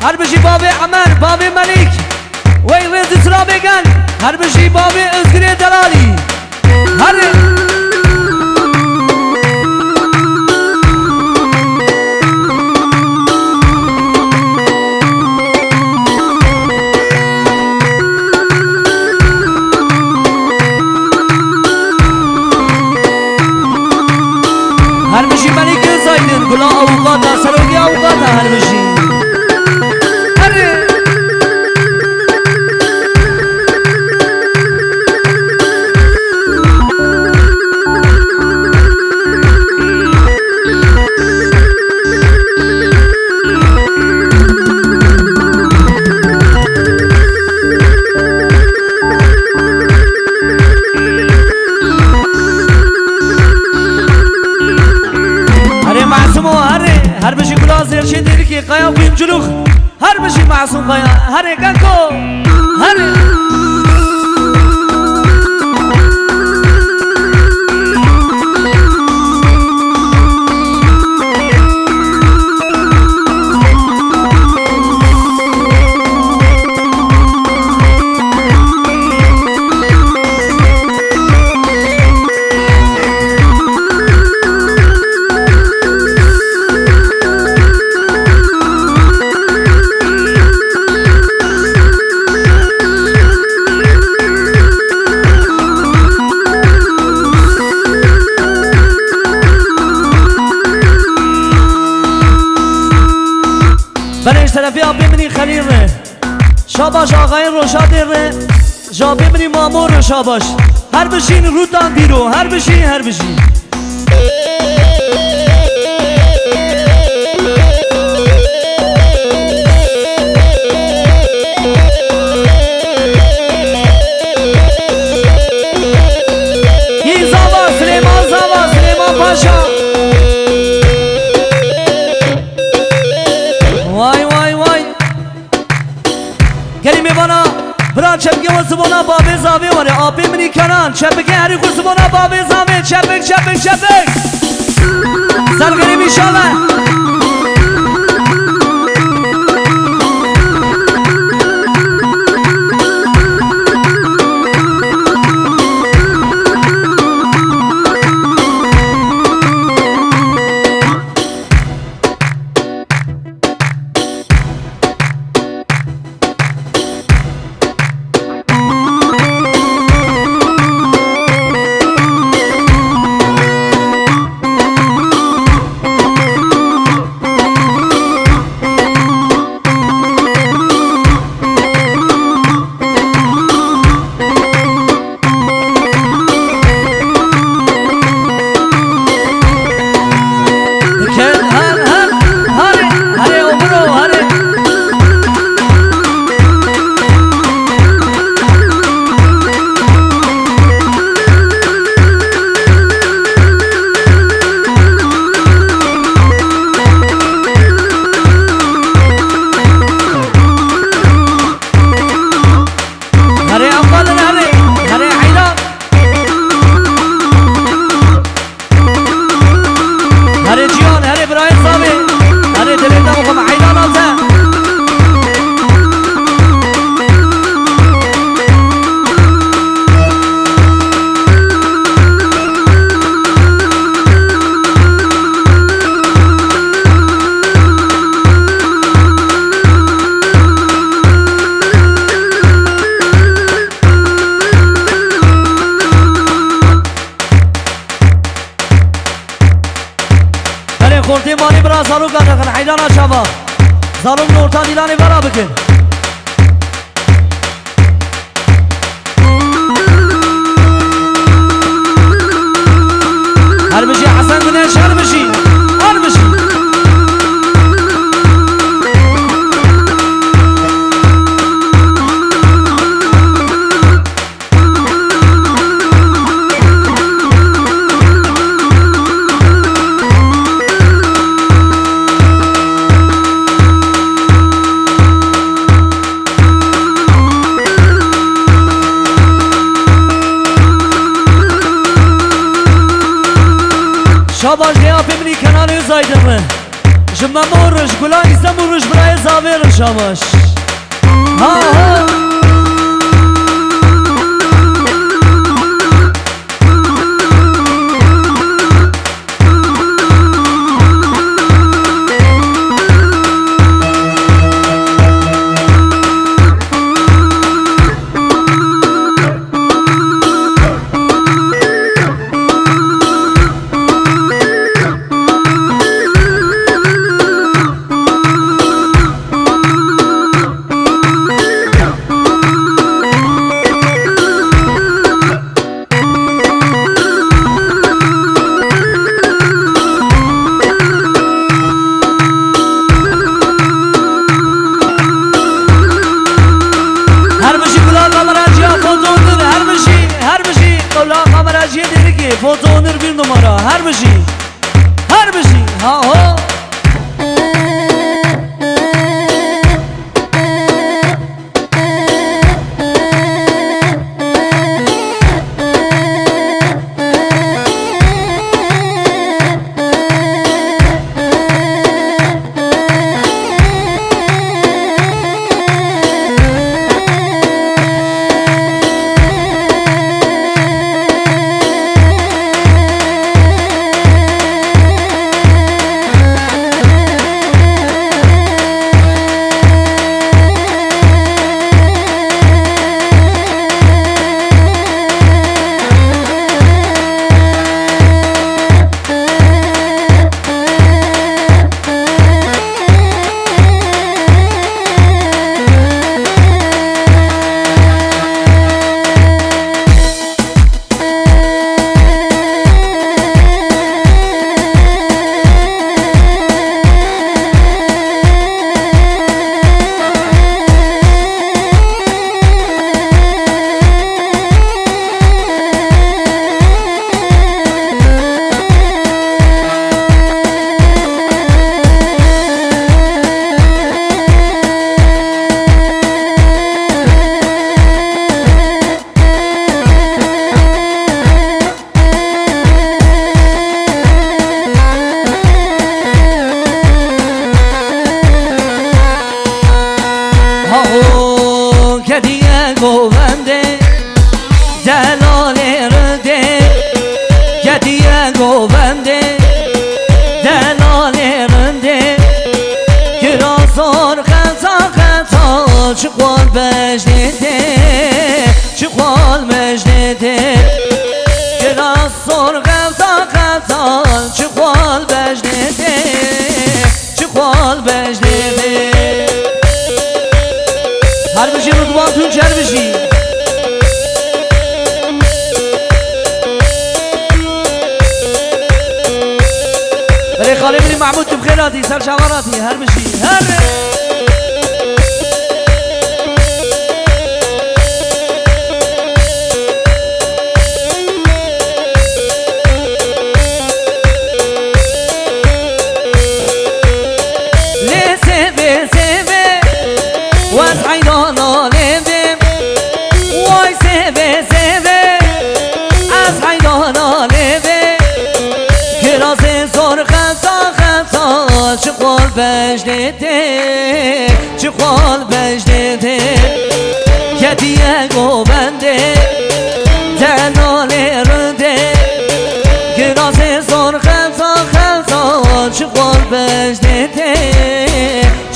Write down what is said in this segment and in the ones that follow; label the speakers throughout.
Speaker 1: هر بشی باب عمر باب ملیک وی ویز سرا بگن هر بشی باب ازگری دلالی هر هر بشی ملیک زایدن گلا اوقاتا سروگی اوقاتا هر بشی هر بشی گلا زیرشی دیدی که قیا بیم جلوخ هر بشی معصوم قیا هر کنکو هر برش طرفی آبی منی خلیل ره شاباش آقای روشاد ره جابی منی مامور ره شاباش هر بشین روتان دیرو هر بشین هر بشین این زاوا سلیمان پاشا بران چپگه و زبانا بابه زاوه واره آبی منی کنان چپگه هری خود زبانا بابه زاوه چپگ سرگری میشاوه خورده مانی برا زالو گردن حیدانا شبا زالو نورتا دیلانی برا بکن هر بشی حسن بنش هر بشی شاباش دیا پیمنی کناری زایدمه جمع مورش گلانی زمورش برای زاویرش شاباش ها ها فوتونر bir numara her bir şey ha ho kediye govende delalerinde kediye govende delalerinde kiraz zor khata çıkval bejdede çıkval bejdede kiraz zor khata çıkval bejdede çıkval bejdede هر بشی رضوانتون چر بشی برای خاله بینی محمود تو بخیراتی سر شواراتی هر بشی هر çıkval bejdede çıkval bejdede kediye govende delalerinde kirazı zor khata çıkval bejdede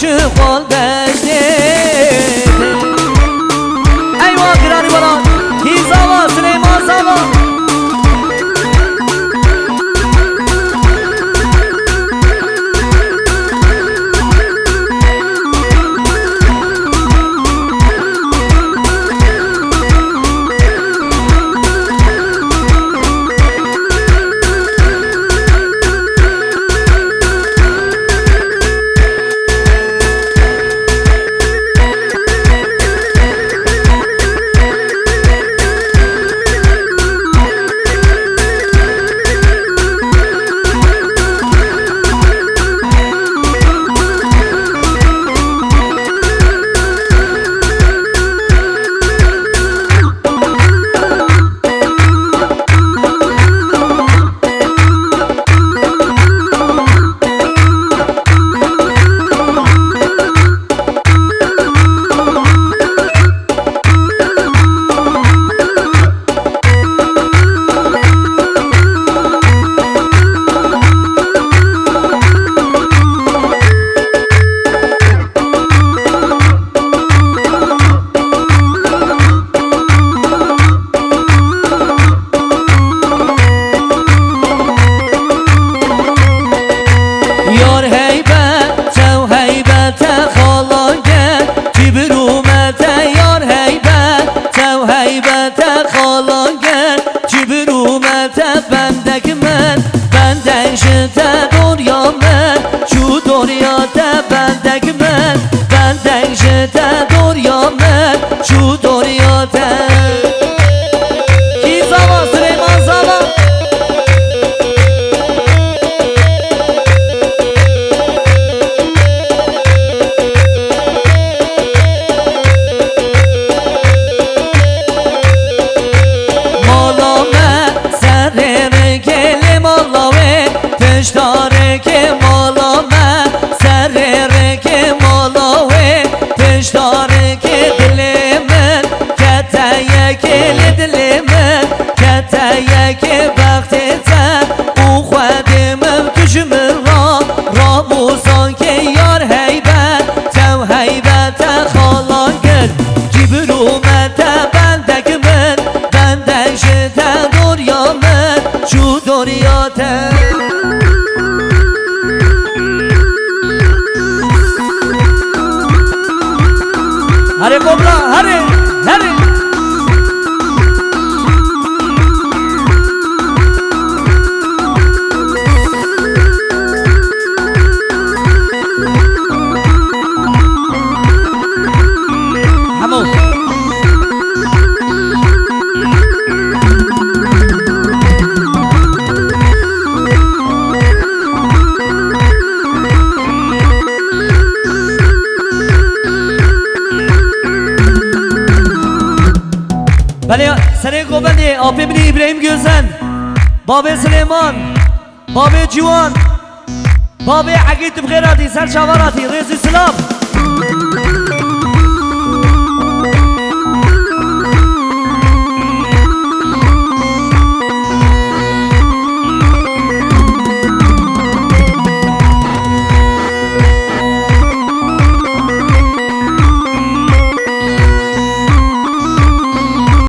Speaker 1: çıkval bejdede eyvah girani bana hizava Süleyman Sava هشداره که دل من کتایه که دل من کتایه که وقت تن او خودم کشم را موسان که یار هیبت تو هیبت خالان گل جبرومت بندک من بندک شد دنیا من شو دنیا تن هره قبلا هره همون بله سره گوبنده آبی بنی ابراهیم گوزن باب سلیمان باب جوان باب عقید بخیراتی سر شواراتی رئیس اسلام